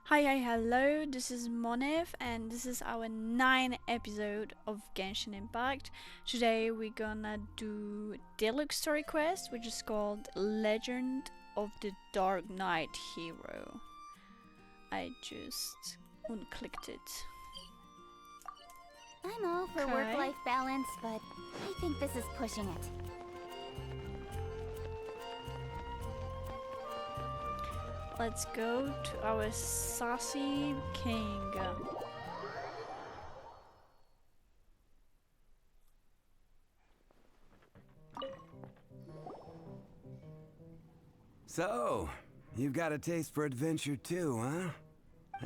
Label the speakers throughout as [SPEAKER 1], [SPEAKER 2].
[SPEAKER 1] Hello, this is Monif and this is our 9th episode of Genshin Impact. Today we're gonna do Diluc story quest, which is called Legend of the Darknight Hero. I just unclicked it.
[SPEAKER 2] I'm all for work-life balance, but I think this is pushing it.
[SPEAKER 1] Let's go to our sassy king.
[SPEAKER 3] So, you've got a taste for adventure too, huh?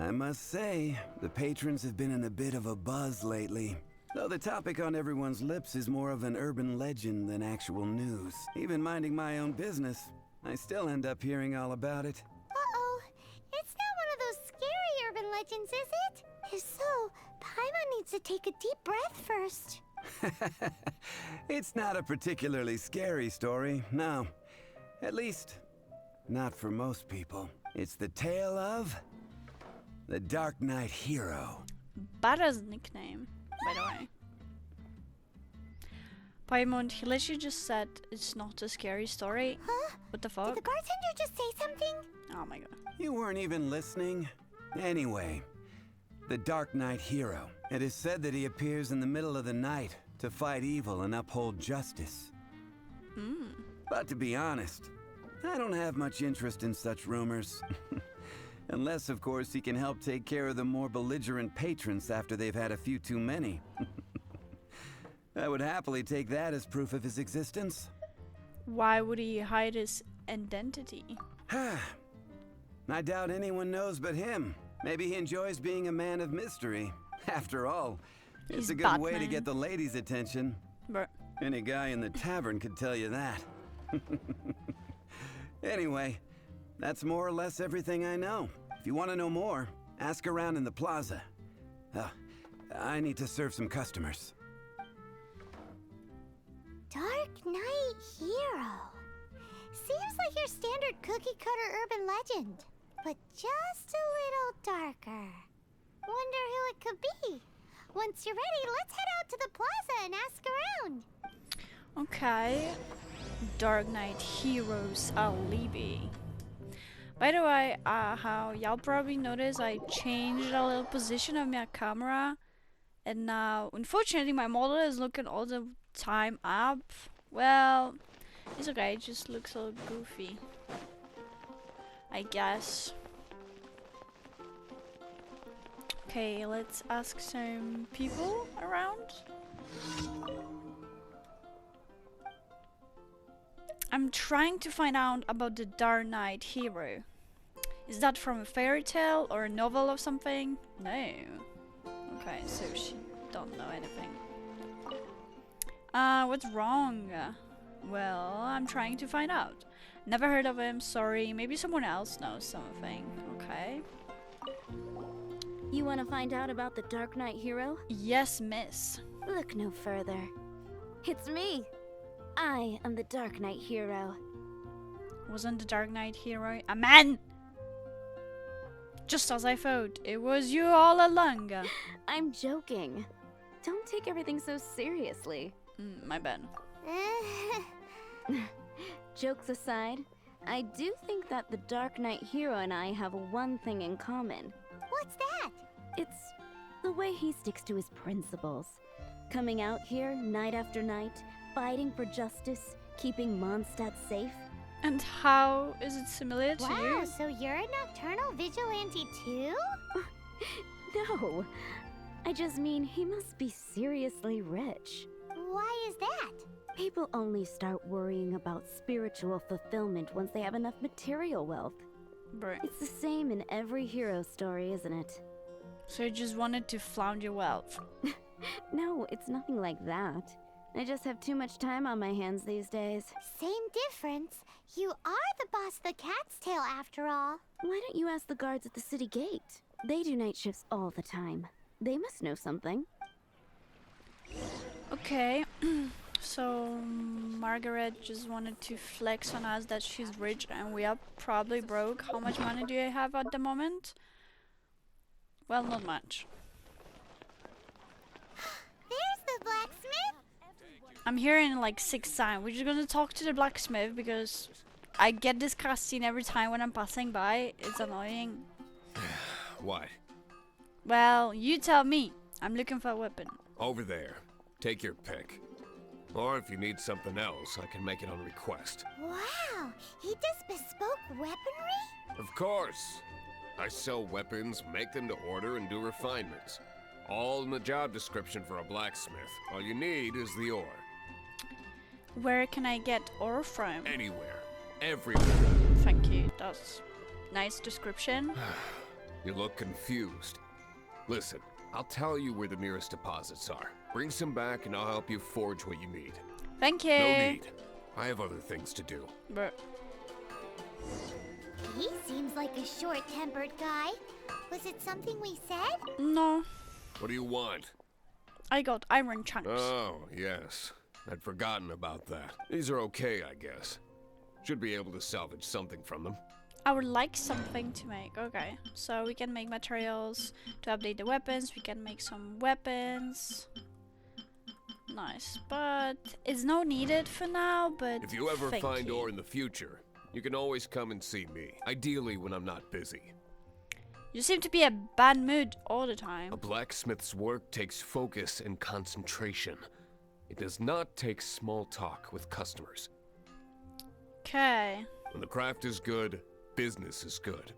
[SPEAKER 3] I must say, the patrons have been in a bit of a buzz lately. Though the topic on everyone's lips is more of an urban legend than actual news. Even minding my own business, I still end up hearing all about it.
[SPEAKER 2] Uh-oh. It's not one of those scary urban legends, is it? If so, Paimon needs to take a deep breath first.
[SPEAKER 3] It's not a particularly scary story, no. At least, not for most people. It's the tale of the Darknight Hero.
[SPEAKER 1] Bada's nickname, by the way. Paimon, he literally just said it's not a scary story.
[SPEAKER 2] Huh?
[SPEAKER 1] What the
[SPEAKER 2] Did
[SPEAKER 1] fuck?
[SPEAKER 2] the bartender just say something?
[SPEAKER 1] Oh my god.
[SPEAKER 3] You weren't even listening? Anyway, the Darknight Hero. It is said that he appears in the middle of the night to fight evil and uphold justice. But to be honest, I don't have much interest in such rumors. Unless, of course, he can help take care of the more belligerent patrons after they've had a few too many. I would happily take that as proof of his existence.
[SPEAKER 1] Why would he hide his identity?
[SPEAKER 3] I doubt anyone knows but him. Maybe he enjoys being a man of mystery. After all, it's
[SPEAKER 1] He's
[SPEAKER 3] a good way to
[SPEAKER 1] Batman.
[SPEAKER 3] get the ladies' attention.
[SPEAKER 1] But
[SPEAKER 3] Any guy in the tavern could tell you that. Anyway, that's more or less everything I know. If you want to know more, ask around in the plaza. I need to serve some customers.
[SPEAKER 2] Darknight Hero. Seems like your standard cookie-cutter urban legend, but just a little darker. Wonder who it could be. Once you're ready, let's head out to the plaza and ask around.
[SPEAKER 1] okay. Darknight Heroes Alibi. By the way, how y'all probably noticed, I changed a little position of my camera, and now unfortunately my model is looking all the time up. Well, it's okay, it just looks a little goofy, I guess. Okay, let's ask some people around. I'm trying to find out about the Darknight Hero. Is that from a fairy tale or a novel of something? No. Okay, so she don't know anything. What's wrong? Well, I'm trying to find out. Never heard of him, sorry. Maybe someone else knows something. Okay.
[SPEAKER 2] You want to find out about the Darknight Hero?
[SPEAKER 1] Yes, miss.
[SPEAKER 2] Look no further. It's me. I am the Darknight Hero.
[SPEAKER 1] Wasn't the Darknight Hero a man? Just as I thought, it was you all along.
[SPEAKER 2] I'm joking. Don't take everything so seriously.
[SPEAKER 1] My bad.
[SPEAKER 2] Jokes aside, I do think that the Darknight Hero and I have one thing in common. What's that? It's the way he sticks to his principles. Coming out here night after night, fighting for justice, keeping Mondstadt safe.
[SPEAKER 1] And how is it similar to you?
[SPEAKER 2] So you're a nocturnal vigilante too? No. I just mean he must be seriously rich. Why is that? People only start worrying about spiritual fulfillment once they have enough material wealth.
[SPEAKER 1] Bro.
[SPEAKER 2] It's the same in every hero story, isn't it?
[SPEAKER 1] So you just wanted to flaunt your wealth.
[SPEAKER 2] No, it's nothing like that. I just have too much time on my hands these days. Same difference. You are the boss of the Cat's Tail after all. Why don't you ask the guards at the city gate? They do night shifts all the time. They must know something.
[SPEAKER 1] Okay. So Margaret just wanted to flex on us that she's rich and we are probably broke. How much money do you have at the moment? Well, not much.
[SPEAKER 4] There's the blacksmith.
[SPEAKER 1] I'm hearing like 6 times. We're just gonna talk to the blacksmith because I get this cutscene every time when I'm passing by. It's annoying.
[SPEAKER 5] Why?
[SPEAKER 1] Well, you tell me. I'm looking for a weapon.
[SPEAKER 5] Over there. Take your pick. Or if you need something else, I can make it on request.
[SPEAKER 4] Wow, he does bespoke weaponry?
[SPEAKER 5] Of course. I sell weapons, make them to order, and do refinements. All in the job description for a blacksmith. All you need is the ore.
[SPEAKER 1] Where can I get ore from?
[SPEAKER 5] Anywhere. Everywhere.
[SPEAKER 1] Thank you. That's nice description.
[SPEAKER 5] You look confused. Listen, I'll tell you where the nearest deposits are. Bring some back and I'll help you forge what you need.
[SPEAKER 1] Thank you.
[SPEAKER 5] No need. I have other things to do.
[SPEAKER 1] But
[SPEAKER 4] He seems like a short-tempered guy. Was it something we said?
[SPEAKER 1] no,
[SPEAKER 5] What do you want?
[SPEAKER 1] I got iron chunks.
[SPEAKER 5] Oh, yes. I'd forgotten about that. These are okay, I guess. Should be able to salvage something from them.
[SPEAKER 1] I would like something to make. Okay, so we can make materials to update the weapons. We can make some weapons. Nice, but it's no needed for now. But
[SPEAKER 5] If you ever
[SPEAKER 1] thank
[SPEAKER 5] find
[SPEAKER 1] you.
[SPEAKER 5] ore in the future, you can always come and see me. Ideally when I'm not busy.
[SPEAKER 1] You seem to be a bad mood all the time.
[SPEAKER 5] A blacksmith's work takes focus and concentration. It does not take small talk with customers.
[SPEAKER 1] Okay.
[SPEAKER 5] When the craft is good, business is good.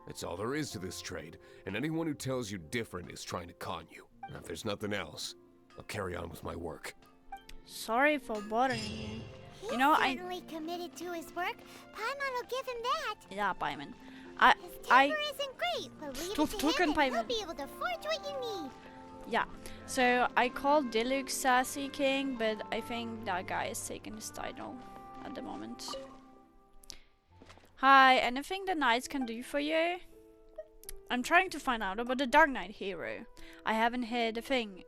[SPEAKER 5] That's all there is to this trade, and anyone who tells you different is trying to con you. And if there's nothing else, I'll carry on with my work.
[SPEAKER 1] Sorry for bothering you.
[SPEAKER 4] He's
[SPEAKER 1] You know, I
[SPEAKER 4] certainly committed to his work. Paimon will give him that.
[SPEAKER 1] yeah, Paimon.
[SPEAKER 4] His
[SPEAKER 1] I
[SPEAKER 4] temper isn't great, but leave
[SPEAKER 1] Stop
[SPEAKER 4] it to
[SPEAKER 1] talking,
[SPEAKER 4] him and he'll
[SPEAKER 1] Paimon.
[SPEAKER 4] be able to forge what you need.
[SPEAKER 1] yeah. So I called Diluc Sassy King, but I think that guy is taking his title at the moment. Hi, anything the knights can do for you? I'm trying to find out about the Darknight hero. I haven't heard a thing.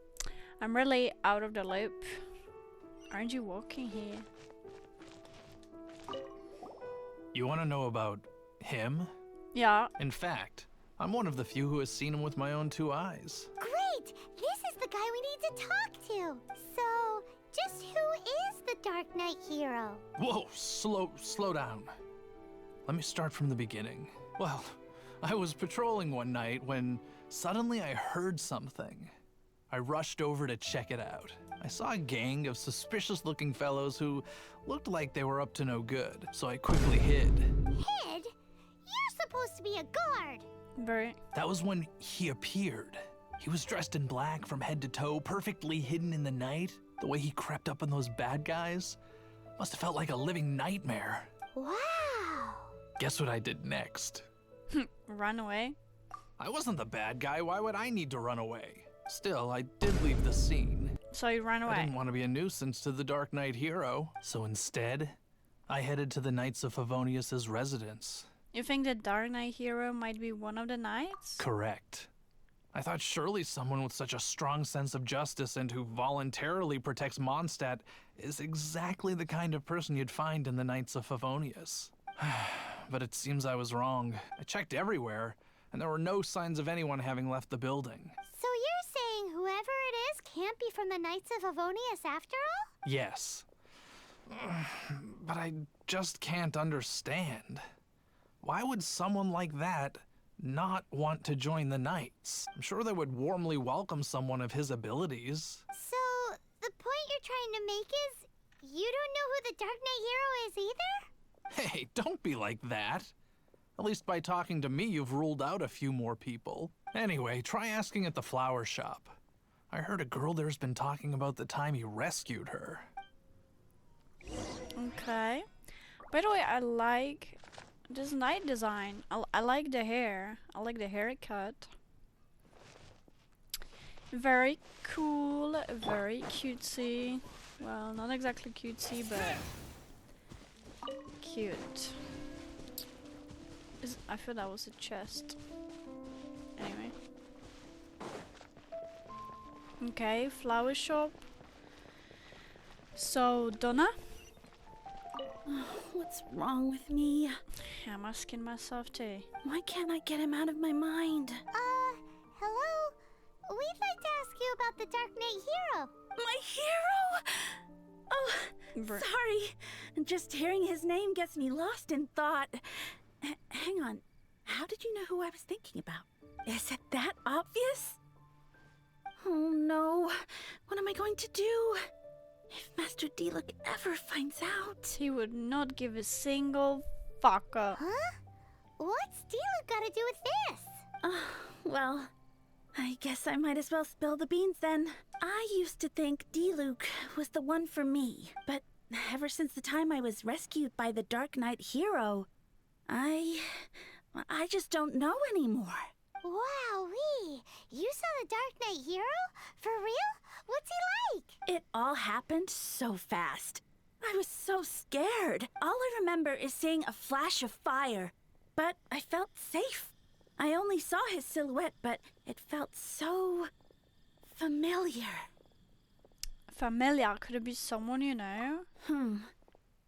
[SPEAKER 1] I'm really out of the loop. Aren't you walking here?
[SPEAKER 6] You want to know about him?
[SPEAKER 1] Yeah.
[SPEAKER 6] In fact, I'm one of the few who has seen him with my own 2 eyes.
[SPEAKER 4] Great! This is the guy we need to talk to. So, just who is the Dark Knight hero?
[SPEAKER 6] Whoa, slow down. Let me start from the beginning. Well, I was patrolling one night when suddenly I heard something. I rushed over to check it out. I saw a gang of suspicious-looking fellows who looked like they were up to no good, so I quickly hid.
[SPEAKER 4] Hid? You're supposed to be a guard.
[SPEAKER 1] Very.
[SPEAKER 6] That was when he appeared. He was dressed in black from head to toe, perfectly hidden in the night. The way he crept up on those bad guys must have felt like a living nightmare.
[SPEAKER 4] Wow.
[SPEAKER 6] Guess what I did next?
[SPEAKER 1] Run away.
[SPEAKER 6] I wasn't the bad guy. Why would I need to run away? Still, I did leave the scene.
[SPEAKER 1] So you ran
[SPEAKER 6] I
[SPEAKER 1] away.
[SPEAKER 6] didn't want to be a nuisance to the Dark Knight hero, so instead, I headed to the Knights of Favonius's residence.
[SPEAKER 1] You think the Dark Knight hero might be one of the knights?
[SPEAKER 6] Correct. I thought surely someone with such a strong sense of justice and who voluntarily protects Mondstadt is exactly the kind of person you'd find in the Knights of Favonius. But it seems I was wrong. I checked everywhere, and there were no signs of anyone having left the building.
[SPEAKER 4] So you're saying whoever it is can't be from the Knights of Favonius after all?
[SPEAKER 6] Yes. But I just can't understand. Why would someone like that not want to join the Knights? I'm sure they would warmly welcome someone of his abilities.
[SPEAKER 4] So, the point you're trying to make is you don't know who the Dark Knight hero is either?
[SPEAKER 6] Hey, don't be like that. At least by talking to me, you've ruled out a few more people. Anyway, try asking at the flower shop. I heard a girl there's been talking about the time you rescued her.
[SPEAKER 1] Okay. By the way, I like this knight design. I like the hair. I like the haircut. Very cool. Very cutesy. Well, not exactly cutesy, but cute. I thought that was a chest. Anyway. Okay, flower shop. So, Donna?
[SPEAKER 2] What's wrong with me?
[SPEAKER 1] I'm asking myself too.
[SPEAKER 2] Why can't I get him out of my mind?
[SPEAKER 4] we'd like to ask you about the Dark Knight hero.
[SPEAKER 2] My hero? Oh,
[SPEAKER 1] Ver-
[SPEAKER 2] sorry. Just hearing his name gets me lost in thought. Hang on. How did you know who I was thinking about? Is it that obvious? Oh no. What am I going to do? If Master Diluc ever finds out.
[SPEAKER 1] He would not give a single fucker.
[SPEAKER 4] Huh? What's Diluc got to do with this?
[SPEAKER 2] Well, I guess I might as well spill the beans then. I used to think Diluc was the one for me, but ever since the time I was rescued by the Dark Knight hero, I just don't know anymore.
[SPEAKER 4] Wowee! You saw the Dark Knight hero? For real? What's he like?
[SPEAKER 2] It all happened so fast. I was so scared. All I remember is seeing a flash of fire, but I felt safe. I only saw his silhouette, but it felt so familiar.
[SPEAKER 1] Familiar, could it be someone you know?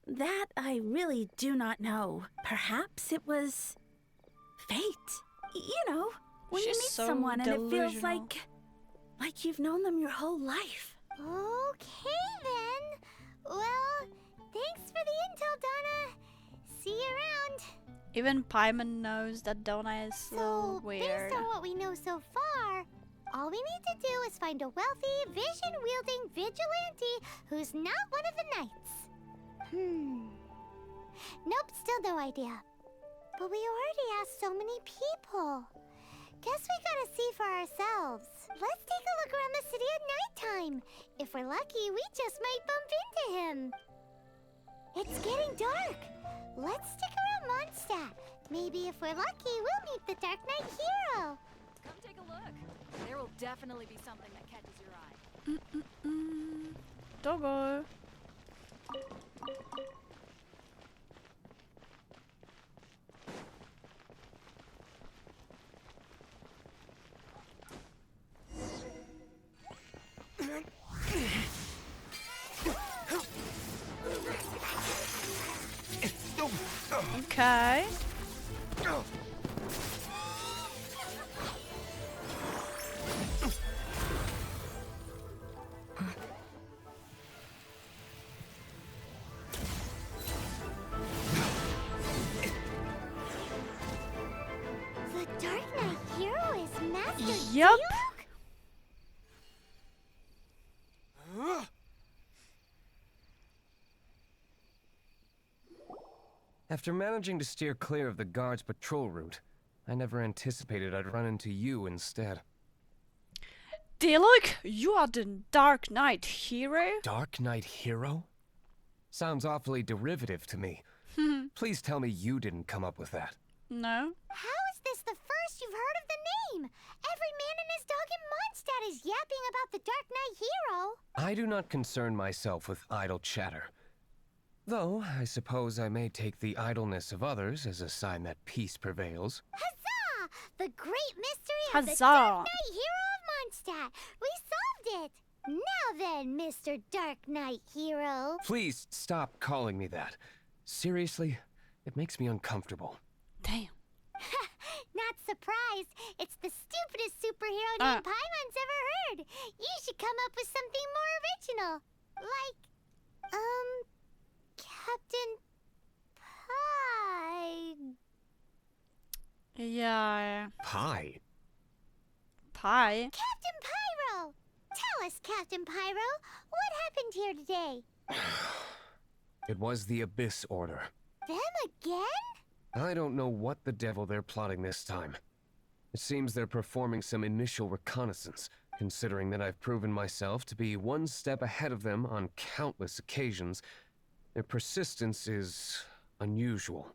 [SPEAKER 2] That I really do not know. Perhaps it was fate. You know, when you
[SPEAKER 1] She's
[SPEAKER 2] meet
[SPEAKER 1] so
[SPEAKER 2] someone and it feels
[SPEAKER 1] delusional.
[SPEAKER 2] like you've known them your whole life.
[SPEAKER 4] Okay then. Well, thanks for the intel, Donna. See you around.
[SPEAKER 1] Even Paimon knows that Donna is so weird.
[SPEAKER 4] Based on what we know so far, all we need to do is find a wealthy, vision-wielding vigilante who's not one of the knights. Nope, still no idea. But we already asked so many people. Guess we gotta see for ourselves. Let's take a look around the city at nighttime. If we're lucky, we just might bump into him. It's getting dark. Let's stick around Mondstadt. Maybe if we're lucky, we'll meet the Dark Knight hero.
[SPEAKER 7] Come take a look. There will definitely be something that catches your eye.
[SPEAKER 1] Doggo. Okay.
[SPEAKER 4] The Dark Knight hero is Master
[SPEAKER 1] Yup.
[SPEAKER 4] Diluc?
[SPEAKER 5] After managing to steer clear of the guards' patrol route, I never anticipated I'd run into you instead.
[SPEAKER 1] Diluc, you are the Dark Knight hero?
[SPEAKER 5] Dark Knight hero? Sounds awfully derivative to me. Please tell me you didn't come up with that.
[SPEAKER 1] No.
[SPEAKER 4] How is this the first you've heard of the name? Every man and his dog in Mondstadt is yapping about the Dark Knight hero.
[SPEAKER 5] I do not concern myself with idle chatter. Though, I suppose I may take the idleness of others as a sign that peace prevails.
[SPEAKER 4] Huzzah! The great mystery of the
[SPEAKER 1] Huzzah.
[SPEAKER 4] Dark Knight hero of Mondstadt. We solved it. Now then, Mr. Dark Knight hero.
[SPEAKER 5] Please stop calling me that. Seriously, it makes me uncomfortable.
[SPEAKER 1] Damn.
[SPEAKER 4] Not surprised. It's the stupidest superhero name Paimon's ever heard. You should come up with something more original. Like, Captain Pie.
[SPEAKER 1] Yeah.
[SPEAKER 5] Pie?
[SPEAKER 1] Pie.
[SPEAKER 4] Captain Pyro! Tell us, Captain Pyro, what happened here today?
[SPEAKER 5] It was the Abyss Order.
[SPEAKER 4] Them again?
[SPEAKER 5] I don't know what the devil they're plotting this time. It seems they're performing some initial reconnaissance, considering that I've proven myself to be one step ahead of them on countless occasions. Their persistence is unusual.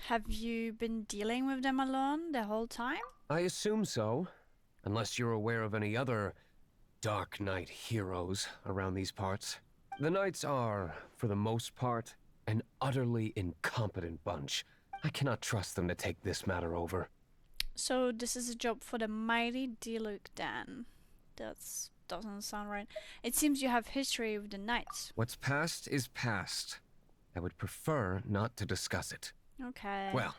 [SPEAKER 1] Have you been dealing with them alone the whole time?
[SPEAKER 5] I assume so, unless you're aware of any other Dark Knight heroes around these parts. The Knights are, for the most part, an utterly incompetent bunch. I cannot trust them to take this matter over.
[SPEAKER 1] So this is a job for the mighty Diluc then. That doesn't sound right. It seems you have history with the Knights.
[SPEAKER 5] What's past is past. I would prefer not to discuss it.
[SPEAKER 1] Okay.
[SPEAKER 5] Well,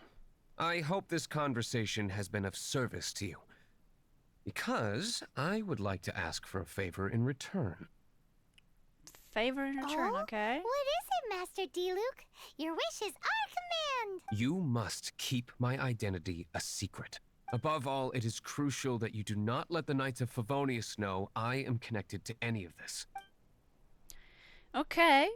[SPEAKER 5] I hope this conversation has been of service to you. Because I would like to ask for a favor in return.
[SPEAKER 1] Favor in return,
[SPEAKER 4] Oh?
[SPEAKER 1] okay?
[SPEAKER 4] What is it, Master Diluc? Your wish is our command!
[SPEAKER 5] You must keep my identity a secret. Above all, it is crucial that you do not let the Knights of Favonius know I am connected to any of this.
[SPEAKER 1] Okay.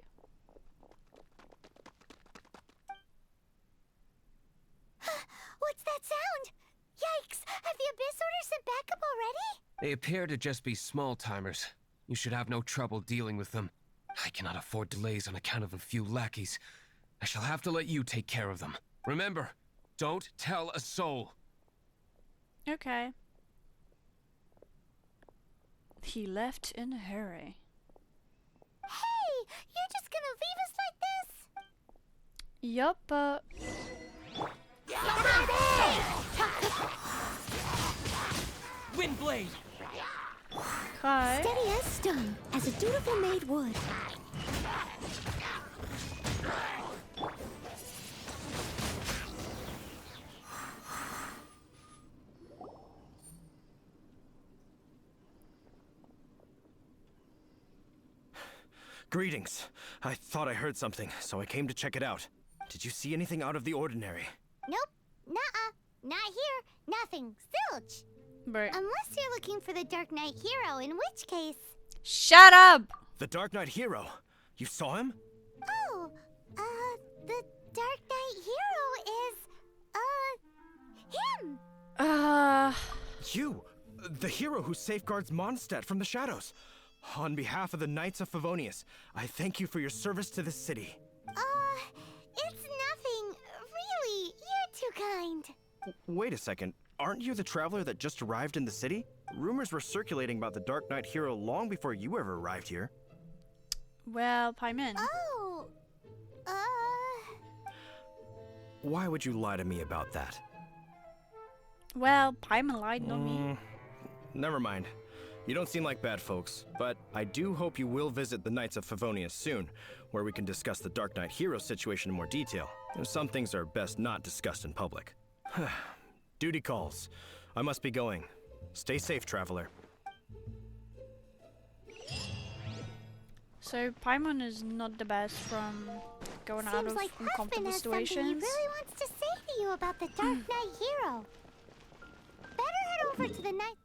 [SPEAKER 4] What's that sound? Yikes! Have the Abyss Order sent backup already?
[SPEAKER 5] They appear to just be small-timers. You should have no trouble dealing with them. I cannot afford delays on account of a few lackeys. I shall have to let you take care of them. Remember, don't tell a soul.
[SPEAKER 1] Okay. He left in a hurry.
[SPEAKER 4] Hey! You're just gonna leave us like this?
[SPEAKER 1] Yup,
[SPEAKER 8] Windblade!
[SPEAKER 1] okay.
[SPEAKER 2] Steady as stone, as a dutiful maid would.
[SPEAKER 8] Greetings. I thought I heard something, so I came to check it out. Did you see anything out of the ordinary?
[SPEAKER 4] Nope. Nuh-uh. Not here. Nothing. Zilch.
[SPEAKER 1] Bro.
[SPEAKER 4] Unless you're looking for the Dark Knight hero, in which case...
[SPEAKER 1] Shut up!
[SPEAKER 8] The Darknight hero. You saw him?
[SPEAKER 4] Oh, the Dark Knight hero is, him!
[SPEAKER 8] You! The hero who safeguards Mondstadt from the shadows. On behalf of the Knights of Favonius, I thank you for your service to this city.
[SPEAKER 4] It's nothing. Really, you're too kind.
[SPEAKER 8] Wait a second. Aren't you the traveler that just arrived in the city? Rumors were circulating about the Dark Knight hero long before you ever arrived here.
[SPEAKER 1] Well, Paimon.
[SPEAKER 4] Oh,
[SPEAKER 8] Why would you lie to me about that?
[SPEAKER 1] Well, Paimon lied on me.
[SPEAKER 8] Never mind. You don't seem like bad folks, but I do hope you will visit the Knights of Favonius soon, where we can discuss the Dark Knight hero situation in more detail. Some things are best not discussed in public. Duty calls. I must be going. Stay safe, traveler.
[SPEAKER 1] So Paimon is not the best from going out
[SPEAKER 4] seems
[SPEAKER 1] of
[SPEAKER 4] like Huffman
[SPEAKER 1] uncomfortable
[SPEAKER 4] has something he
[SPEAKER 1] situations.
[SPEAKER 4] really wants to say to you about the Dark Knight hero. Better head over to the Night...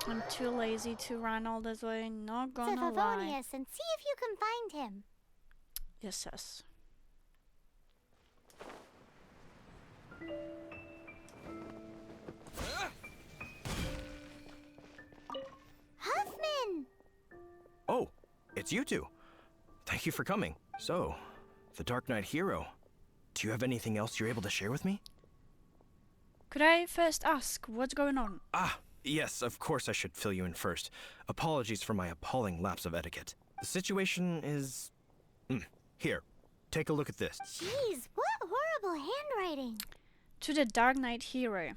[SPEAKER 1] I'm too lazy to run all this way, not
[SPEAKER 4] to
[SPEAKER 1] gonna lie.
[SPEAKER 4] Favonius and see if you can find him.
[SPEAKER 1] Yes, yes.
[SPEAKER 4] Huffman!
[SPEAKER 8] Oh, it's you two. Thank you for coming. So, the Dark Knight hero. Do you have anything else you're able to share with me?
[SPEAKER 1] Could I first ask what's going on?
[SPEAKER 8] Ah, yes, of course I should fill you in first. Apologies for my appalling lapse of etiquette. The situation is... Here, take a look at this.
[SPEAKER 4] Jeez, what horrible handwriting.
[SPEAKER 1] To the Dark Knight hero.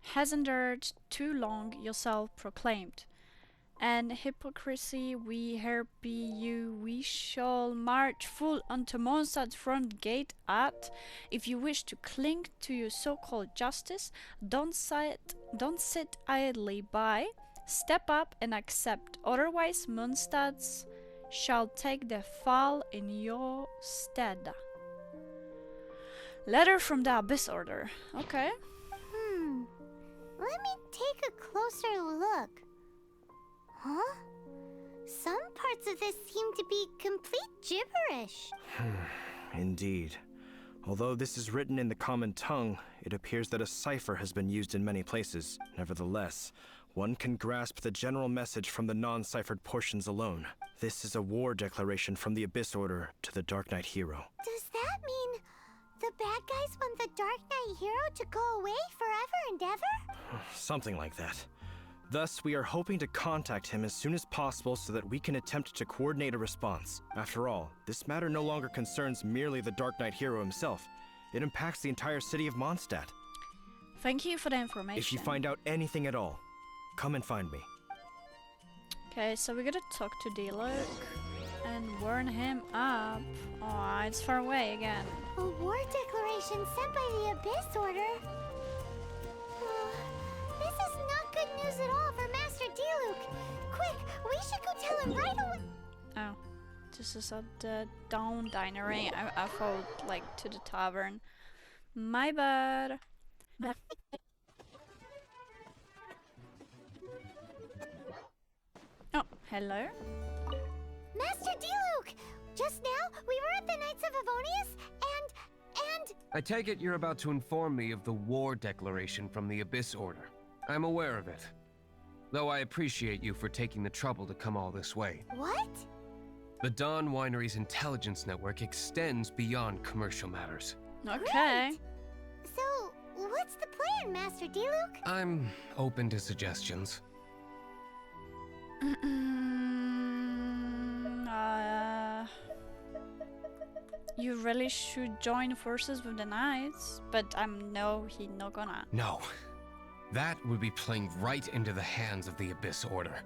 [SPEAKER 1] Hasn't endured too long yourself proclaimed. And hypocrisy we here be you, we shall march full unto Mondstadt's front gate at. If you wish to cling to your so-called justice, don't sit idly by. Step up and accept, otherwise Mondstadt's shall take the fall in your stead. Letter from the Abyss Order. Okay.
[SPEAKER 4] Let me take a closer look. Huh? Some parts of this seem to be complete gibberish.
[SPEAKER 8] Indeed. Although this is written in the common tongue, it appears that a cipher has been used in many places. Nevertheless, one can grasp the general message from the non-ciphered portions alone. This is a war declaration from the Abyss Order to the Dark Knight hero.
[SPEAKER 4] Does that mean the bad guys want the Dark Knight hero to go away forever and ever?
[SPEAKER 8] Something like that. Thus, we are hoping to contact him as soon as possible so that we can attempt to coordinate a response. After all, this matter no longer concerns merely the Dark Knight hero himself. It impacts the entire city of Mondstadt.
[SPEAKER 1] Thank you for the information.
[SPEAKER 8] If you find out anything at all, come and find me.
[SPEAKER 1] Okay, so we're gonna talk to Diluc and warn him up. Aw, it's far away again.
[SPEAKER 4] A war declaration sent by the Abyss Order? news at all for Master Diluc. Quick, we should go tell him right away.
[SPEAKER 1] Oh, this is at the Dawn Dinery. I thought like to the tavern. My bad. Oh, hello.
[SPEAKER 4] Master Diluc! Just now, we were at the Knights of Favonius, and...
[SPEAKER 5] I take it you're about to inform me of the war declaration from the Abyss Order. I'm aware of it. Though I appreciate you for taking the trouble to come all this way.
[SPEAKER 4] What?
[SPEAKER 5] The Dawn Winery's intelligence network extends beyond commercial matters.
[SPEAKER 1] Okay.
[SPEAKER 4] Great. So, what's the plan, Master Diluc?
[SPEAKER 5] I'm open to suggestions.
[SPEAKER 1] You really should join forces with the Knights, but no, he not gonna.
[SPEAKER 5] No. That would be playing right into the hands of the Abyss Order.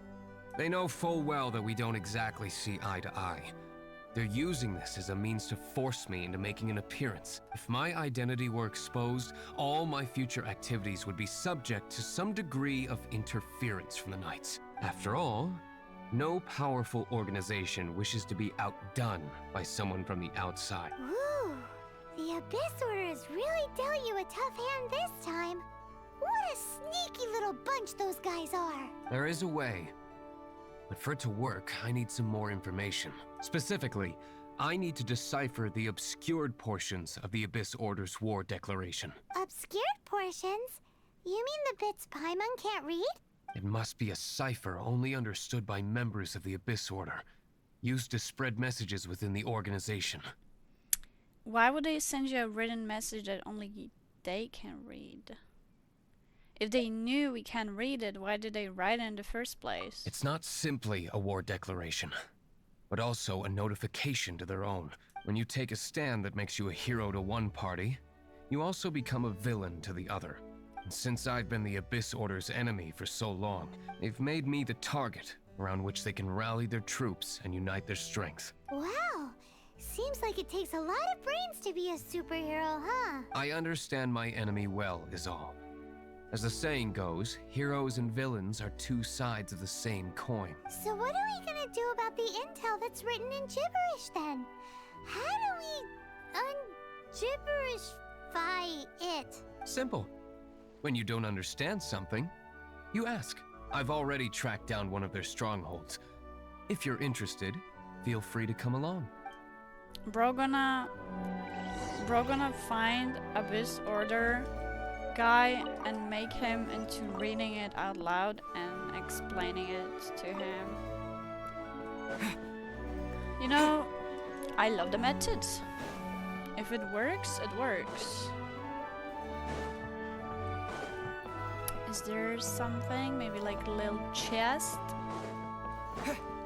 [SPEAKER 5] They know full well that we don't exactly see eye to eye. They're using this as a means to force me into making an appearance. If my identity were exposed, all my future activities would be subject to some degree of interference from the Knights. After all, no powerful organization wishes to be outdone by someone from the outside.
[SPEAKER 4] Ooh, the Abyss Order has really dealt you a tough hand this time. What a sneaky little bunch those guys are.
[SPEAKER 5] There is a way. But for it to work, I need some more information. Specifically, I need to decipher the obscured portions of the Abyss Order's war declaration.
[SPEAKER 4] Obscured portions? You mean the bits Paimon can't read?
[SPEAKER 5] It must be a cipher only understood by members of the Abyss Order, used to spread messages within the organization.
[SPEAKER 1] Why would they send you a written message that only they can read? If they knew we can read it, why did they write it in the first place?
[SPEAKER 5] It's not simply a war declaration, but also a notification to their own. When you take a stand that makes you a hero to one party, you also become a villain to the other. And since I've been the Abyss Order's enemy for so long, they've made me the target around which they can rally their troops and unite their strength.
[SPEAKER 4] Wow, seems like it takes a lot of brains to be a superhero, huh?
[SPEAKER 5] I understand my enemy well, is all. As the saying goes, heroes and villains are two sides of the same coin.
[SPEAKER 4] So what are we gonna do about the intel that's written in gibberish then? How do we un-gibberishify it?
[SPEAKER 5] Simple. When you don't understand something, you ask. I've already tracked down one of their strongholds. If you're interested, feel free to come along.
[SPEAKER 1] Bro gonna find Abyss Order guy and make him into reading it out loud and explaining it to him. You know, I love the methods. If it works, it works. Is there something, maybe like a little chest?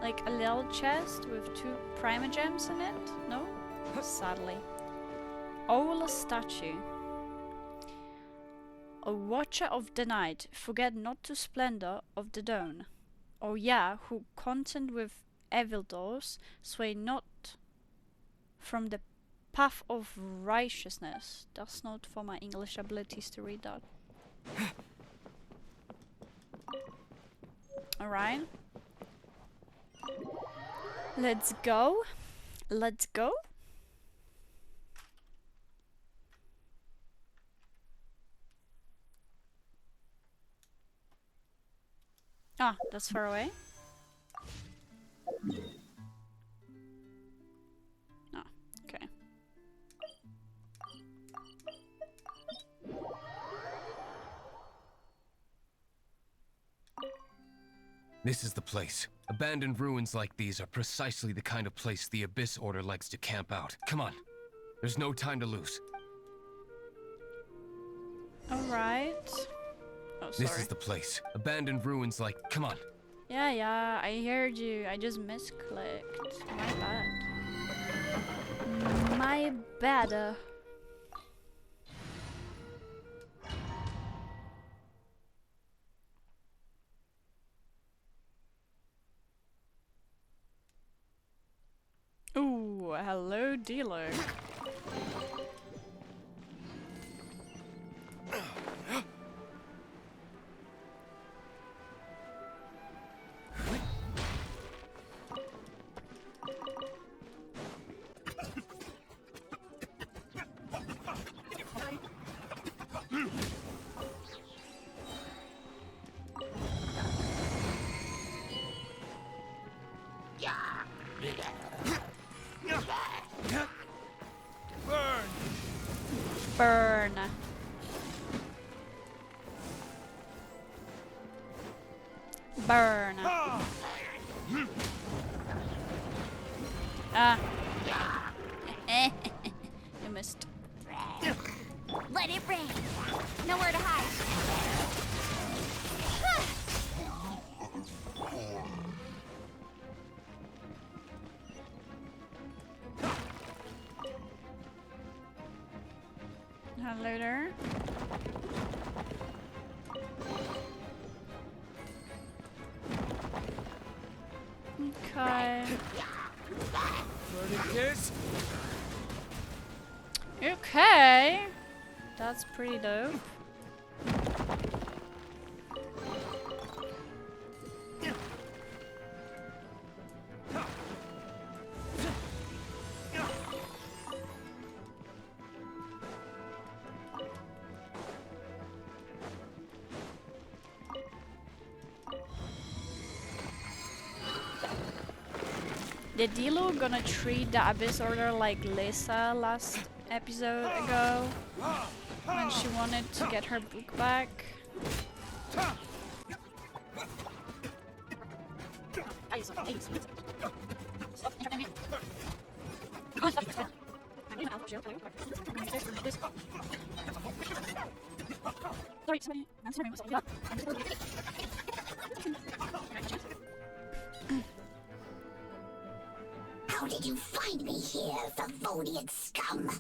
[SPEAKER 1] Like a little chest with 2 primogems in it? No? Sadly. Owl statue. A watcher of the night, forget not to splendor of the dawn. Oh yeah, who contend with evil doors, sway not from the path of righteousness. That's not for my English abilities to read that. Alright. Let's go. Let's go. Ah, that's far away. Ah, okay.
[SPEAKER 5] This is the place. Abandoned ruins like these are precisely the kind of place the Abyss Order likes to camp out. Come on. There's no time to lose.
[SPEAKER 1] Alright. Oh, sorry.
[SPEAKER 5] This is the place. Abandoned ruins like... Come on.
[SPEAKER 1] Yeah, I heard you. I just misclicked. My bad. My bad. Ooh, hello, Diluc. Burn. Burn. Ah. You missed.
[SPEAKER 4] Let it rain. Nowhere to hide.
[SPEAKER 1] Hello there. Okay. Okay. That's pretty dope. Did Diluc gonna treat the Abyss Order like Lisa last episode ago? When she wanted to get her book back?
[SPEAKER 4] How did you find me here, Favonian scum?
[SPEAKER 5] I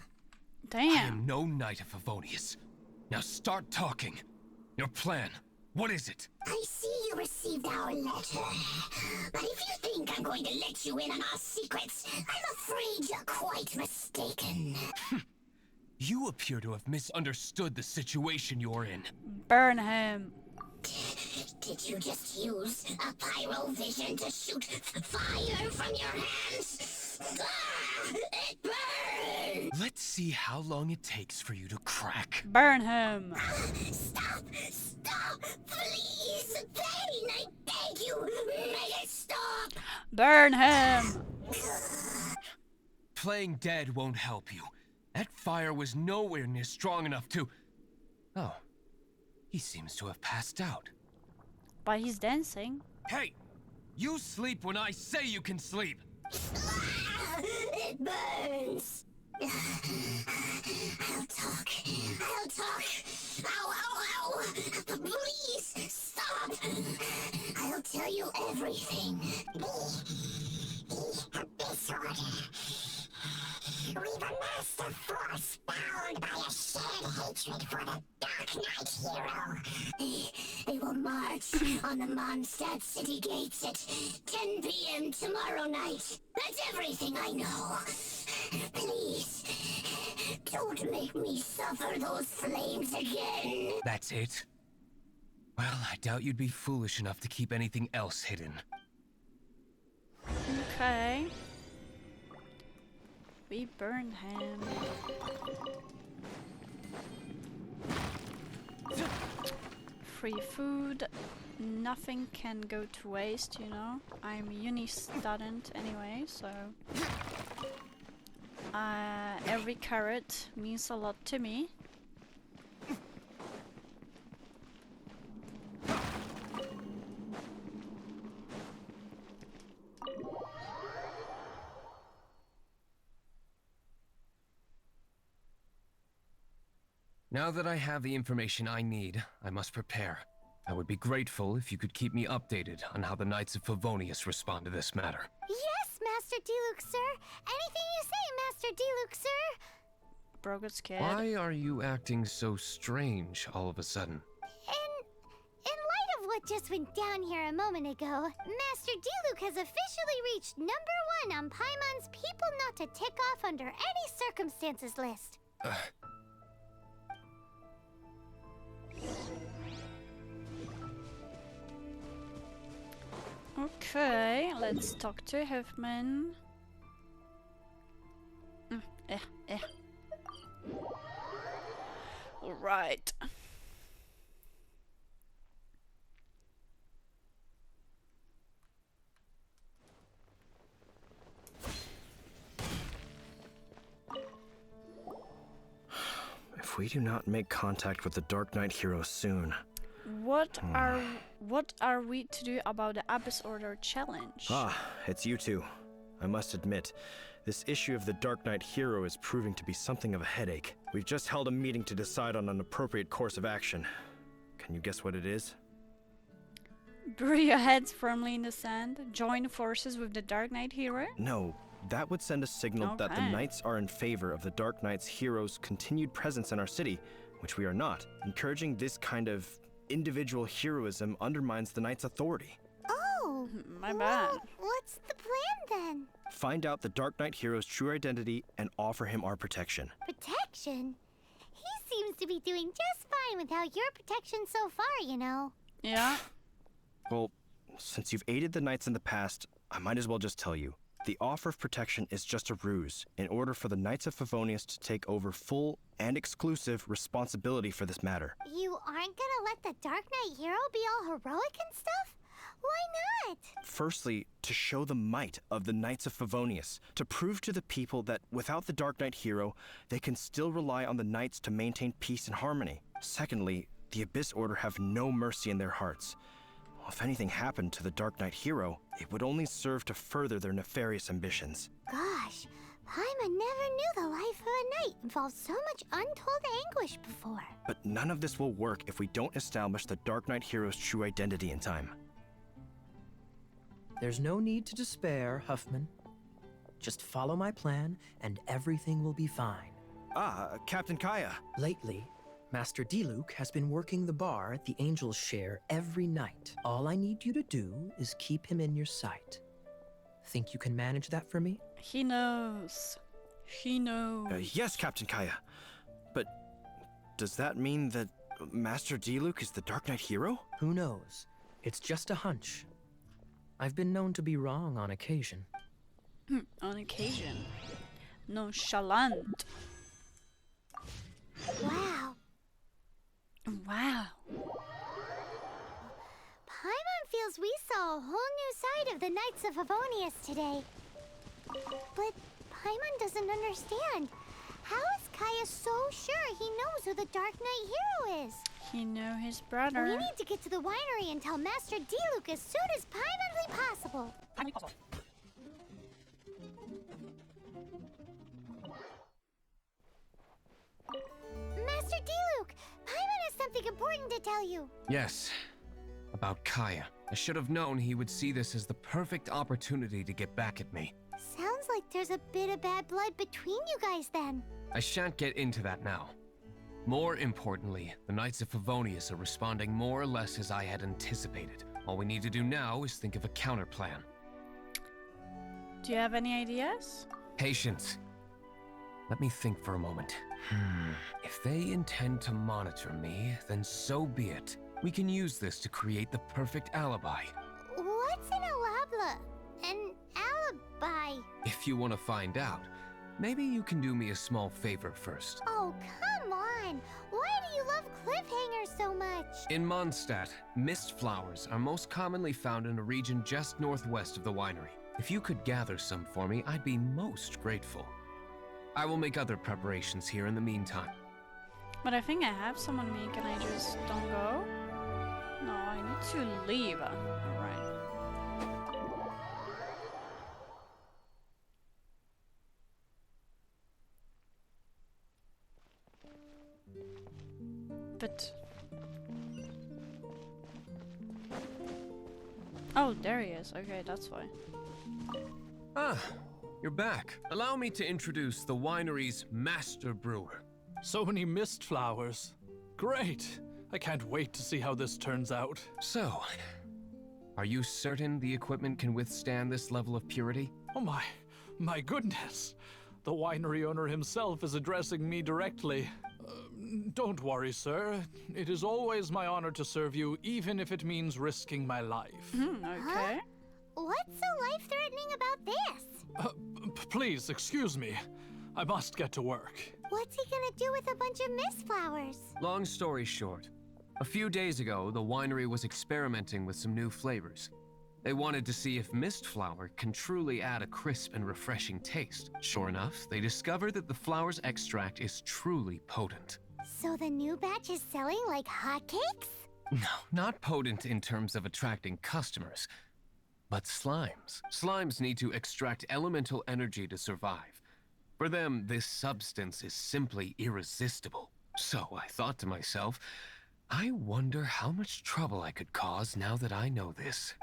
[SPEAKER 1] Damn.
[SPEAKER 5] am no Knight of Favonius. Now start talking. Your plan. What is it?
[SPEAKER 4] I see you received our letter. But if you think I'm going to let you in on our secrets, I'm afraid you're quite mistaken.
[SPEAKER 5] You appear to have misunderstood the situation you're in.
[SPEAKER 1] Burn him.
[SPEAKER 4] Did you just use a pyro vision to shoot fire from your hands? Ah, it burns!
[SPEAKER 5] Let's see how long it takes for you to crack.
[SPEAKER 1] Burn him.
[SPEAKER 4] Stop! Stop! Please! Pain, I beg you! Make it stop!
[SPEAKER 1] Burn him.
[SPEAKER 5] Playing dead won't help you. That fire was nowhere near strong enough to... Oh. He seems to have passed out.
[SPEAKER 1] But he's dancing.
[SPEAKER 5] Hey! You sleep when I say you can sleep!
[SPEAKER 4] Ah, it burns! I'll talk. I'll talk. Ow, ow, ow! Please, stop! I'll tell you everything. This order. We've amassed a force bound by a shared hatred for the Darknight hero. They will march on the Mondstadt city gates at 10 p.m. tomorrow night. That's everything I know. Please, don't make me suffer those flames again.
[SPEAKER 5] That's it? Well, I doubt you'd be foolish enough to keep anything else hidden.
[SPEAKER 1] Okay. We burn him. Free food. Nothing can go to waste, you know. I'm uni student anyway, so every carrot means a lot to me.
[SPEAKER 5] Now that I have the information I need, I must prepare. I would be grateful if you could keep me updated on how the Knights of Favonius respond to this matter.
[SPEAKER 4] Yes, Master Diluc, sir. Anything you say, Master Diluc, sir.
[SPEAKER 1] Bro got scared.
[SPEAKER 5] Why are you acting so strange all of a sudden?
[SPEAKER 4] In light of what just went down here a moment ago, Master Diluc has officially reached #1 on Paimon's People Not to Tick Off Under Any Circumstances list.
[SPEAKER 1] Okay, let's talk to Huffman. All right.
[SPEAKER 8] If we do not make contact with the Darknight hero soon...
[SPEAKER 1] What are we to do about the Abyss Order challenge?
[SPEAKER 8] Ah, it's you two. I must admit, this issue of the Darknight hero is proving to be something of a headache. We've just held a meeting to decide on an appropriate course of action. Can you guess what it is?
[SPEAKER 1] Bury your heads firmly in the sand, join forces with the Darknight hero?
[SPEAKER 8] No, that would send a signal that the
[SPEAKER 1] Okay.
[SPEAKER 8] Knights are in favor of the Darknight's hero's continued presence in our city, which we are not. Encouraging this kind of individual heroism undermines the Knights' authority.
[SPEAKER 4] Oh,
[SPEAKER 1] My bad.
[SPEAKER 4] well, what's the plan then?
[SPEAKER 8] Find out the Darknight hero's true identity and offer him our protection.
[SPEAKER 4] Protection? He seems to be doing just fine without your protection so far, you know.
[SPEAKER 1] Yeah.
[SPEAKER 8] Well, since you've aided the Knights in the past, I might as well just tell you. The offer of protection is just a ruse in order for the Knights of Favonius to take over full and exclusive responsibility for this matter.
[SPEAKER 4] You aren't gonna let the Dark Knight hero be all heroic and stuff? Why not?
[SPEAKER 8] Firstly, to show the might of the Knights of Favonius, to prove to the people that without the Dark Knight hero, they can still rely on the Knights to maintain peace and harmony. Secondly, the Abyss Order have no mercy in their hearts. If anything happened to the Dark Knight hero, it would only serve to further their nefarious ambitions.
[SPEAKER 4] Gosh, Paimon never knew the life of a knight involved so much untold anguish before.
[SPEAKER 8] But none of this will work if we don't establish the Dark Knight hero's true identity in time.
[SPEAKER 9] There's no need to despair, Huffman. Just follow my plan, and everything will be fine.
[SPEAKER 8] Ah, Captain Kaya.
[SPEAKER 9] Lately, Master Diluc has been working the bar at the Angel's Share every night. All I need you to do is keep him in your sight. Think you can manage that for me?
[SPEAKER 1] He knows. He knows.
[SPEAKER 8] Yes, Captain Kaya. But does that mean that Master Diluc is the Dark Knight hero?
[SPEAKER 9] Who knows? It's just a hunch. I've been known to be wrong on occasion.
[SPEAKER 1] On occasion. Nonchalant.
[SPEAKER 4] Wow.
[SPEAKER 1] Wow.
[SPEAKER 4] Paimon feels we saw a whole new side of the Knights of Favonius today. But Paimon doesn't understand. How is Kaya so sure he knows who the Dark Knight hero is?
[SPEAKER 1] He knew his brother.
[SPEAKER 4] We need to get to the winery and tell Master Diluc as soon as Paimonly possible. Master Diluc, Paimon has something important to tell you.
[SPEAKER 5] Yes, about Kaya. I should have known he would see this as the perfect opportunity to get back at me.
[SPEAKER 4] Sounds like there's a bit of bad blood between you guys then.
[SPEAKER 5] I shan't get into that now. More importantly, the Knights of Favonius are responding more or less as I had anticipated. All we need to do now is think of a counter plan.
[SPEAKER 1] Do you have any ideas?
[SPEAKER 5] Patience. Let me think for a moment. If they intend to monitor me, then so be it. We can use this to create the perfect alibi.
[SPEAKER 4] What's an alabla? An alibi?
[SPEAKER 5] If you want to find out, maybe you can do me a small favor first.
[SPEAKER 4] Oh, come on! Why do you love cliffhangers so much?
[SPEAKER 5] In Mondstadt, mist flowers are most commonly found in a region just northwest of the winery. If you could gather some for me, I'd be most grateful. I will make other preparations here in the meantime.
[SPEAKER 1] But I think I have someone me. Can I just don't go? No, I need to leave. Alright. But... Oh, there he is. Okay, that's why.
[SPEAKER 5] Ah, you're back. Allow me to introduce the winery's master brewer.
[SPEAKER 6] So many mist flowers. Great! I can't wait to see how this turns out.
[SPEAKER 5] So, are you certain the equipment can withstand this level of purity?
[SPEAKER 6] Oh my goodness! The winery owner himself is addressing me directly. Don't worry, sir. It is always my honor to serve you, even if it means risking my life.
[SPEAKER 1] Okay.
[SPEAKER 4] What's so life-threatening about this?
[SPEAKER 6] Please, excuse me. I must get to work.
[SPEAKER 4] What's he gonna do with a bunch of mist flowers?
[SPEAKER 5] Long story short, a few days ago, the winery was experimenting with some new flavors. They wanted to see if mist flower can truly add a crisp and refreshing taste. Sure enough, they discovered that the flower's extract is truly potent.
[SPEAKER 4] So the new batch is selling like hotcakes?
[SPEAKER 5] No, not potent in terms of attracting customers, but slimes. Slimes need to extract elemental energy to survive. For them, this substance is simply irresistible. So I thought to myself, I wonder how much trouble I could cause now that I know this.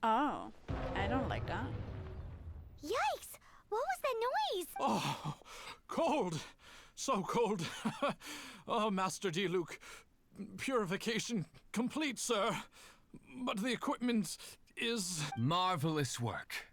[SPEAKER 1] Oh, I don't like that.
[SPEAKER 4] Yikes! What was that noise?
[SPEAKER 6] Oh, cold. So cold. Oh, Master Diluc. Purification complete, sir. But the equipment is...
[SPEAKER 5] Marvelous work.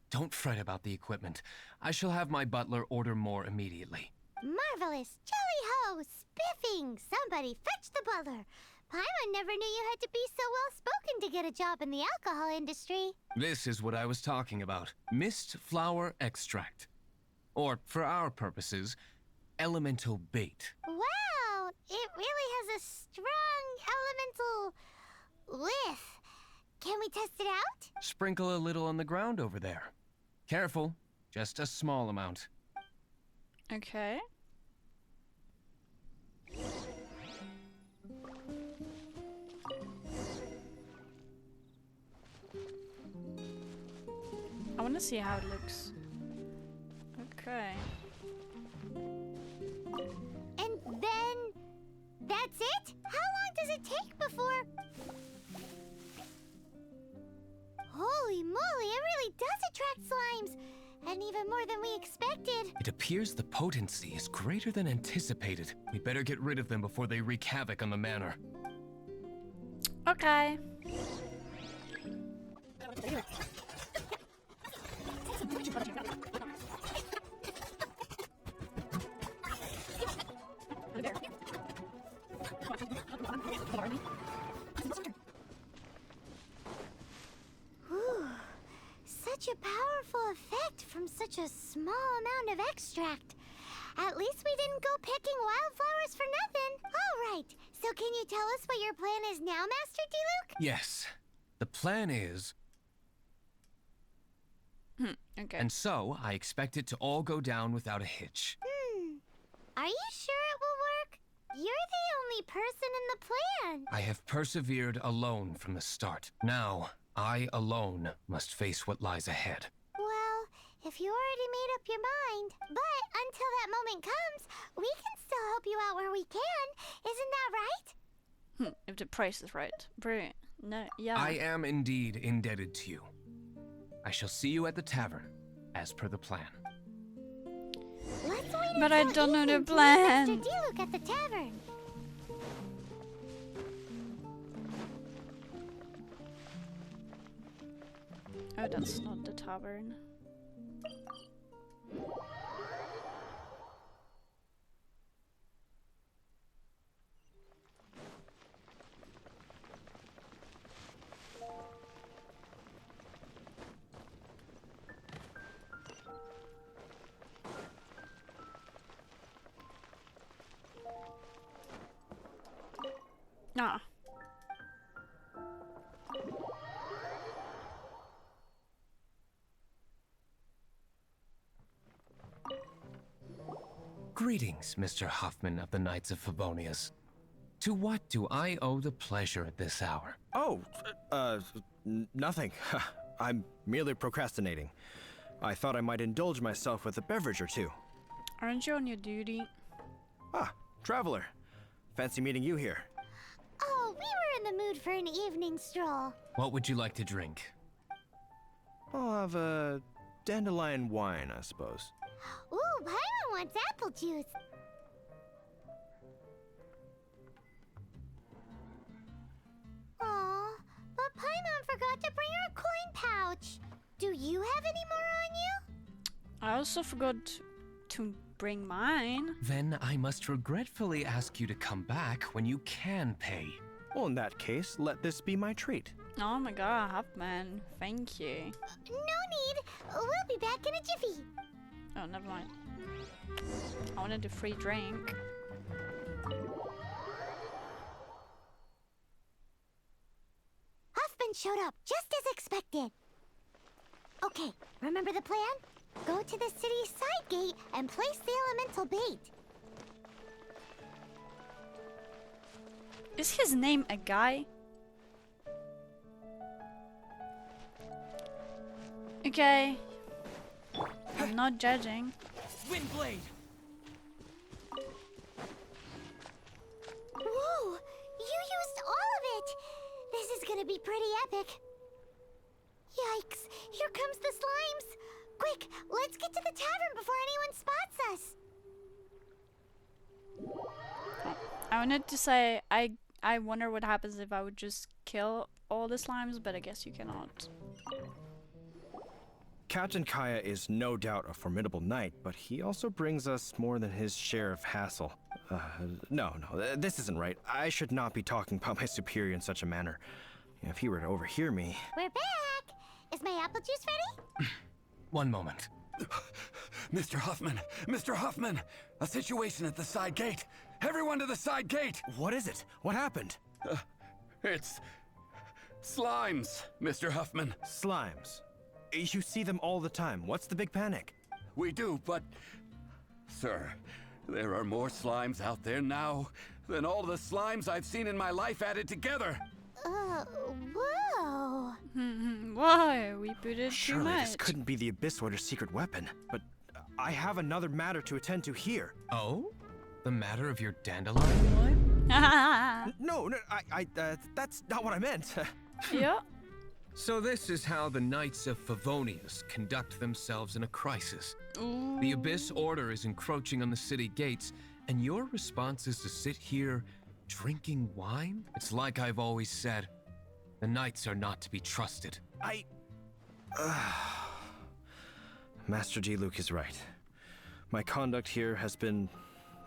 [SPEAKER 5] Don't fret about the equipment. I shall have my butler order more immediately.
[SPEAKER 4] Marvelous! Jolly-ho! Spiffing! Somebody fetch the butler! Paimon never knew you had to be so well-spoken to get a job in the alcohol industry.
[SPEAKER 5] This is what I was talking about. Mist flower extract. Or, for our purposes, elemental bait.
[SPEAKER 4] Wow! It really has a strong elemental whiff. Can we test it out?
[SPEAKER 5] Sprinkle a little on the ground over there. Careful, just a small amount.
[SPEAKER 1] Okay. I want to see how it looks. Okay.
[SPEAKER 4] And then... that's it? How long does it take before... Holy moly, it really does attract slimes! And even more than we expected.
[SPEAKER 5] It appears the potency is greater than anticipated. We better get rid of them before they wreak havoc on the manor.
[SPEAKER 1] Okay.
[SPEAKER 4] Whew. Such a powerful effect from such a small amount of extract. At least we didn't go picking wildflowers for nothing. All right, so can you tell us what your plan is now, Master Diluc?
[SPEAKER 5] Yes. The plan is...
[SPEAKER 1] Okay.
[SPEAKER 5] And so, I expect it to all go down without a hitch.
[SPEAKER 4] Are you sure it will work? You're the only person in the plan.
[SPEAKER 5] I have persevered alone from the start. Now, I alone must face what lies ahead.
[SPEAKER 4] Well, if you already made up your mind, but until that moment comes, we can still help you out where we can. Isn't that right?
[SPEAKER 1] If the price is right. Brilliant. No, yeah.
[SPEAKER 5] I am indeed indebted to you. I shall see you at the tavern, as per the plan.
[SPEAKER 4] Let's wait
[SPEAKER 1] But I
[SPEAKER 4] until
[SPEAKER 1] don't know the
[SPEAKER 4] evening to meet
[SPEAKER 1] plan.
[SPEAKER 4] Mr. Diluc at the tavern.
[SPEAKER 1] Oh, that's not the tavern. Ah.
[SPEAKER 5] Greetings, Mr. Huffman of the Knights of Favonius. To what do I owe the pleasure at this hour?
[SPEAKER 8] Oh, nothing. I'm merely procrastinating. I thought I might indulge myself with a beverage or two.
[SPEAKER 1] Aren't you on your duty?
[SPEAKER 8] Ah, traveler. Fancy meeting you here.
[SPEAKER 4] Oh, we were in the mood for an evening stroll.
[SPEAKER 5] What would you like to drink?
[SPEAKER 8] I'll have a dandelion wine, I suppose.
[SPEAKER 4] Ooh, Paimon wants apple juice. Aw, but Paimon forgot to bring her coin pouch. Do you have any more on you?
[SPEAKER 1] I also forgot to bring mine.
[SPEAKER 5] Then I must regretfully ask you to come back when you can pay.
[SPEAKER 8] Well, in that case, let this be my treat.
[SPEAKER 1] Oh my god, Huffman. Thank you.
[SPEAKER 4] No need. We'll be back in a jiffy.
[SPEAKER 1] Oh, never mind. I wanted a free drink.
[SPEAKER 4] Huffman showed up just as expected. Okay, remember the plan? Go to the city's side gate and place the elemental bait.
[SPEAKER 1] Is his name a guy? Okay. I'm not judging.
[SPEAKER 8] Windblade!
[SPEAKER 4] Whoa! You used all of it! This is gonna be pretty epic. Yikes! Here comes the slimes! Quick, let's get to the tavern before anyone spots us!
[SPEAKER 1] I wanted to say I wonder what happens if I would just kill all the slimes, but I guess you cannot.
[SPEAKER 8] Captain Kaya is no doubt a formidable knight, but he also brings us more than his share of hassle. No, this isn't right. I should not be talking about my superior in such a manner. If he were to overhear me...
[SPEAKER 4] We're back! Is my apple juice ready?
[SPEAKER 5] One moment.
[SPEAKER 3] Mr. Huffman! Mr. Huffman! A situation at the side gate! Everyone to the side gate!
[SPEAKER 8] What is it? What happened?
[SPEAKER 3] It's... slimes, Mr. Huffman.
[SPEAKER 8] Slimes. You see them all the time. What's the big panic?
[SPEAKER 3] We do, but... Sir, there are more slimes out there now than all the slimes I've seen in my life added together.
[SPEAKER 4] Whoa!
[SPEAKER 1] Why? We put it too
[SPEAKER 8] Surely
[SPEAKER 1] much.
[SPEAKER 8] this couldn't be the Abyss Order's secret weapon, but I have another matter to attend to here.
[SPEAKER 5] Oh? The matter of your dandelion wine?
[SPEAKER 8] No, that's not what I meant.
[SPEAKER 1] Yeah.
[SPEAKER 5] So this is how the Knights of Favonius conduct themselves in a crisis.
[SPEAKER 1] Ooh.
[SPEAKER 5] The Abyss Order is encroaching on the city gates, and your response is to sit here drinking wine? It's like I've always said, the Knights are not to be trusted.
[SPEAKER 8] Master Diluc is right. My conduct here has been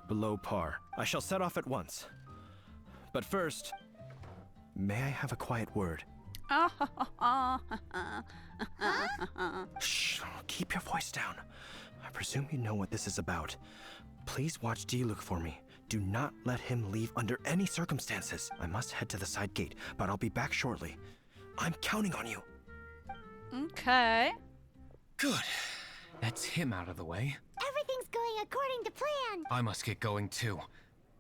[SPEAKER 8] below par. I shall set off at once. But first, may I have a quiet word? Shh, keep your voice down. I presume you know what this is about. Please watch Diluc for me. Do not let him leave under any circumstances. I must head to the side gate, but I'll be back shortly. I'm counting on you.
[SPEAKER 1] Okay.
[SPEAKER 5] Good. That's him out of the way.
[SPEAKER 4] Everything's going according to plan!
[SPEAKER 5] I must get going too.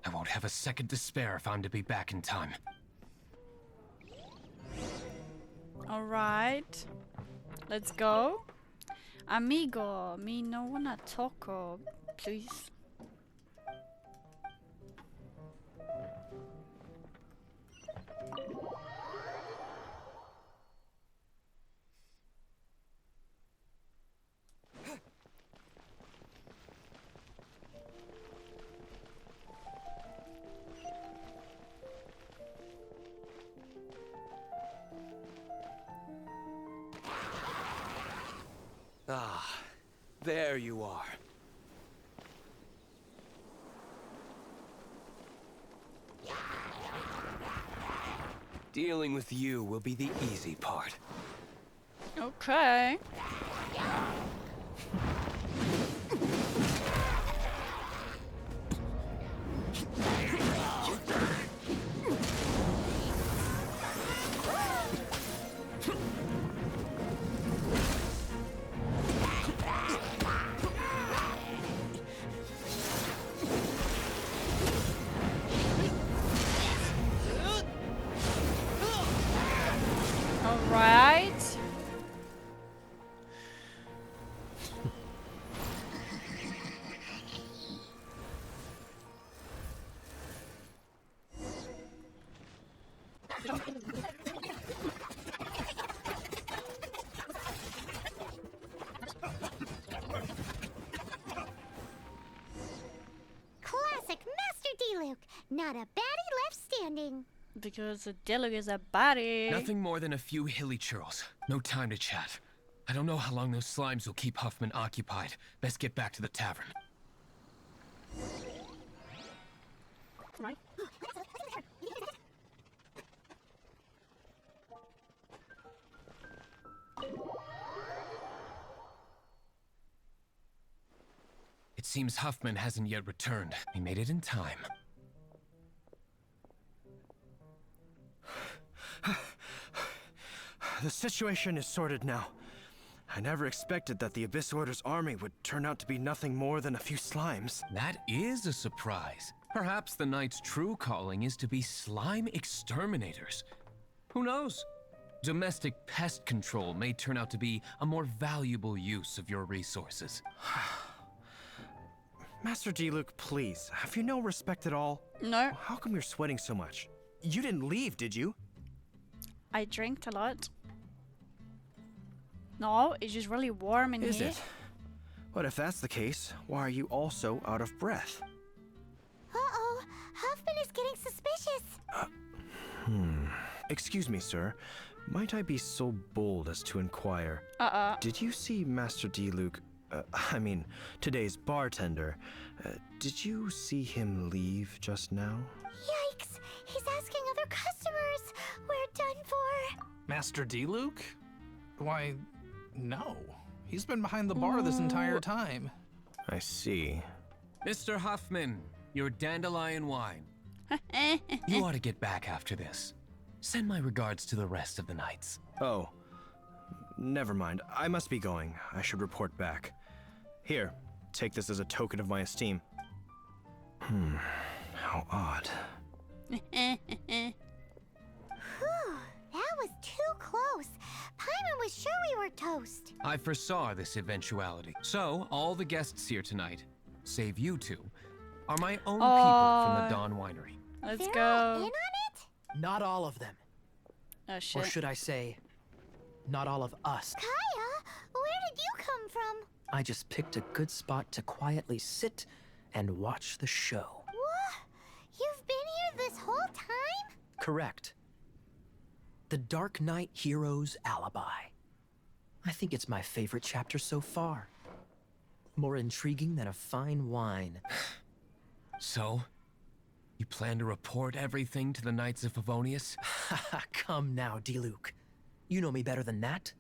[SPEAKER 5] I won't have a second to spare if I'm to be back in time.
[SPEAKER 1] Alright. Let's go. Amigo, me no wanna talk, please.
[SPEAKER 3] Ah, there you are. Dealing with you will be the easy part.
[SPEAKER 1] Okay. Alright.
[SPEAKER 4] Classic Master Diluc! Not a baddie left standing.
[SPEAKER 1] Because the Diluc is a body.
[SPEAKER 5] Nothing more than a few hilly churls. No time to chat. I don't know how long those slimes will keep Huffman occupied. Best get back to the tavern. It seems Huffman hasn't yet returned. We made it in time.
[SPEAKER 8] The situation is sorted now. I never expected that the Abyss Order's army would turn out to be nothing more than a few slimes.
[SPEAKER 5] That is a surprise. Perhaps the Knight's true calling is to be slime exterminators. Who knows? Domestic pest control may turn out to be a more valuable use of your resources.
[SPEAKER 8] Master Diluc, please, have you no respect at all?
[SPEAKER 1] No,
[SPEAKER 8] How come you're sweating so much? You didn't leave, did you?
[SPEAKER 1] I drank a lot. No, it's just really warm in
[SPEAKER 8] Is
[SPEAKER 1] here.
[SPEAKER 8] it? But if that's the case, why are you also out of breath?
[SPEAKER 4] Uh-oh, Huffman is getting suspicious.
[SPEAKER 8] Excuse me, sir. Might I be so bold as to inquire? Did you see Master Diluc, today's bartender? Did you see him leave just now?
[SPEAKER 4] Yikes, he's asking other customers. We're done for.
[SPEAKER 6] Master Diluc? Why, no. He's been behind the bar this entire time.
[SPEAKER 8] I see.
[SPEAKER 5] Mr. Huffman, your dandelion wine. You ought to get back after this. Send my regards to the rest of the Knights.
[SPEAKER 8] Oh, never mind. I must be going. I should report back. Here, take this as a token of my esteem. How odd.
[SPEAKER 4] Whew, that was too close. Paimon was sure we were toast.
[SPEAKER 5] I foresaw this eventuality. So, all the guests here tonight, save you two, are my own people from the Dawn Winery.
[SPEAKER 1] Let's
[SPEAKER 4] They're all in
[SPEAKER 1] go.
[SPEAKER 4] on it?
[SPEAKER 9] Not all of them.
[SPEAKER 1] Oh
[SPEAKER 9] Or
[SPEAKER 1] shit.
[SPEAKER 9] should I say, not all of us.
[SPEAKER 4] Kaya, where did you come from?
[SPEAKER 9] I just picked a good spot to quietly sit and watch the show.
[SPEAKER 4] What? You've been here this whole time?
[SPEAKER 9] Correct. The Dark Knight Hero's Alibi. I think it's my favorite chapter so far. More intriguing than a fine wine.
[SPEAKER 5] So, you plan to report everything to the Knights of Favonius?
[SPEAKER 9] Come now, Diluc. You know me better than that.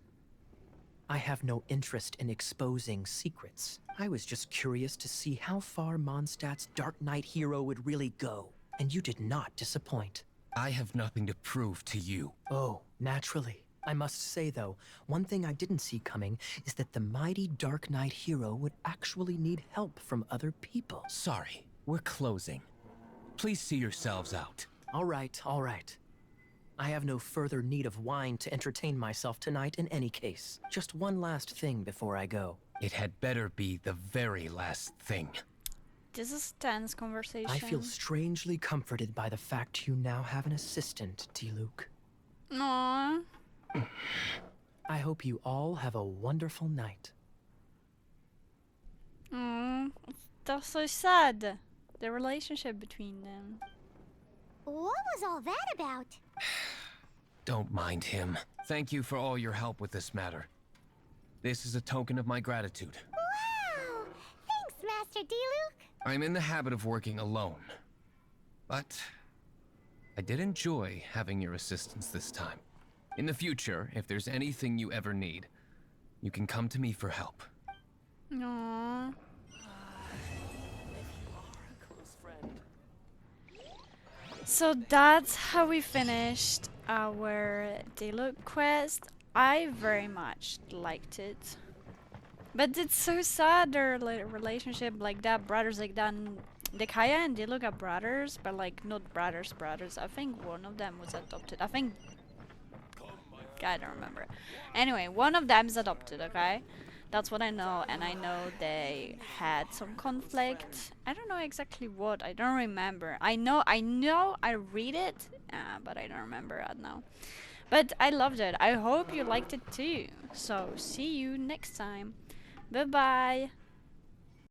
[SPEAKER 9] I have no interest in exposing secrets. I was just curious to see how far Mondstadt's Dark Knight hero would really go, and you did not disappoint.
[SPEAKER 5] I have nothing to prove to you.
[SPEAKER 9] Oh, naturally. I must say, though, one thing I didn't see coming is that the mighty Dark Knight hero would actually need help from other people.
[SPEAKER 5] Sorry, we're closing. Please see yourselves out.
[SPEAKER 9] All right, all right. I have no further need of wine to entertain myself tonight in any case. Just one last thing before I go.
[SPEAKER 5] It had better be the very last thing.
[SPEAKER 1] This is tense conversation.
[SPEAKER 9] I feel strangely comforted by the fact you now have an assistant, Diluc.
[SPEAKER 1] Aww.
[SPEAKER 9] I hope you all have a wonderful night.
[SPEAKER 1] That's so sad. The relationship between them.
[SPEAKER 4] What was all that about?
[SPEAKER 5] Don't mind him. Thank you for all your help with this matter. This is a token of my gratitude.
[SPEAKER 4] Wow! Thanks, Master Diluc.
[SPEAKER 5] I'm in the habit of working alone. But I did enjoy having your assistance this time. In the future, if there's anything you ever need, you can come to me for help.
[SPEAKER 1] Aww. So that's how we finished our Diluc quest. I very much liked it. But it's so sad their relationship like that, brothers like that. The Kaya and Diluc are brothers, but like not brothers. I think one of them was adopted. I think I don't remember. Anyway, one of them is adopted, okay? That's what I know, and I know they had some conflict. I don't know exactly what. I don't remember. I know I read it, but I don't remember right now. But I loved it. I hope you liked it too. So see you next time. Bye bye.